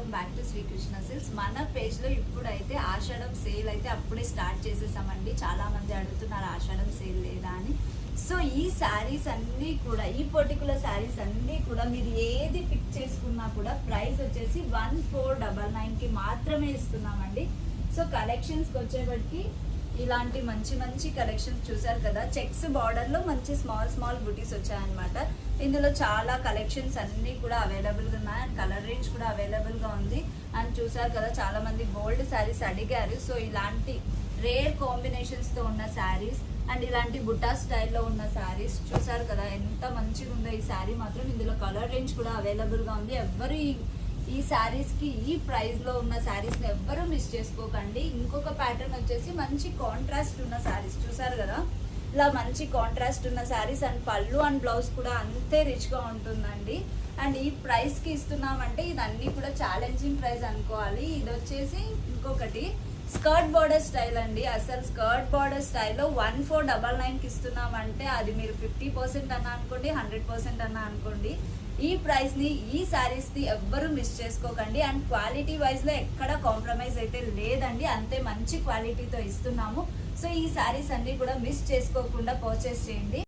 Welcome back to Srikrishna Silks. మన page లో ఇప్పుడైతే ఆషాఢం సేల్ అయితే అప్పుడే స్టార్ట్ చేసేసామండి. చాలా మంది అడుగుతున్నారు ఆషాఢం సేల్ లేదా అని. సో ఈ శారీస్ అన్నీ కూడా, ఈ పర్టికులర్ శారీస్ అన్నీ కూడా మీరు ఏది పిక్ చేసుకున్నా కూడా ప్రైస్ వచ్చేసి 1499 కి మాత్రమే ఇస్తున్నామండి. సో కలెక్షన్స్కి వచ్చేప్పటికి ఇలాంటి మంచి మంచి కలెక్షన్స్ చూసారు కదా, చెక్స్ బార్డర్ లో మంచి స్మాల్ బుటీస్ వచ్చాయన్నమాట. ఇందులో చాలా కలెక్షన్స్ అన్ని కూడా అవైలబుల్ గా ఉన్నాయి అండ్ కలర్ రేంజ్ కూడా అవైలబుల్ గా ఉంది. అండ్ చూసారు కదా, చాలా మంది గోల్డ్ శారీస్ అడిగారు. సో ఇలాంటి రేర్ కాంబినేషన్స్ తో ఉన్న శారీస్ అండ్ ఇలాంటి బుట్టా స్టైల్లో ఉన్న శారీస్ చూసారు కదా, ఎంత మంచిగా ఉందో ఈ శారీ మాత్రం. ఇందులో కలర్ రేంజ్ కూడా అవైలబుల్ గా ఉంది. ఎవరు ఈ శారీస్ కి ఈ ప్రైస్ లో ఉన్న శారీస్ ని ఎవ్వరూ మిస్ చేసుకోకండి. ఇంకొక ప్యాటర్న్ వచ్చేసి మంచి కాంట్రాస్ట్ ఉన్న శారీస్ చూసారు కదా, ఇలా మంచి కాంట్రాస్ట్ ఉన్న శారీస్ అండ్ పళ్ళు అండ్ బ్లౌజ్ కూడా అంతే రిచ్ గా ఉంటుందండి. అండ్ ఈ ప్రైస్ కి ఇస్తున్నామంటే ఇదన్నీ కూడా ఛాలెంజింగ్ ప్రైస్ అనుకోవాలి. ఇది వచ్చేసి ఇంకొకటి స్కర్ట్ బార్డర్ స్టైల్ అండి. అసలు స్కర్ట్ బార్డర్ స్టైల్లో 1499 కి ఇస్తున్నామంటే అది మీరు 50% అన్నా అనుకోండి, 100% అన్నా అనుకోండి, ఈ ప్రైస్ ని ఈ శారీస్ ని ఎవ్వరూ మిస్ చేసుకోకండి. అండ్ క్వాలిటీ వైజ్ లో ఎక్కడ కాంప్రమైజ్ అయితే లేదండి, అంతే మంచి క్వాలిటీతో ఇస్తున్నాము. సో ఈ శారీస్ అన్ని కూడా మిస్ చేసుకోకుండా పర్చేస్ చేయండి.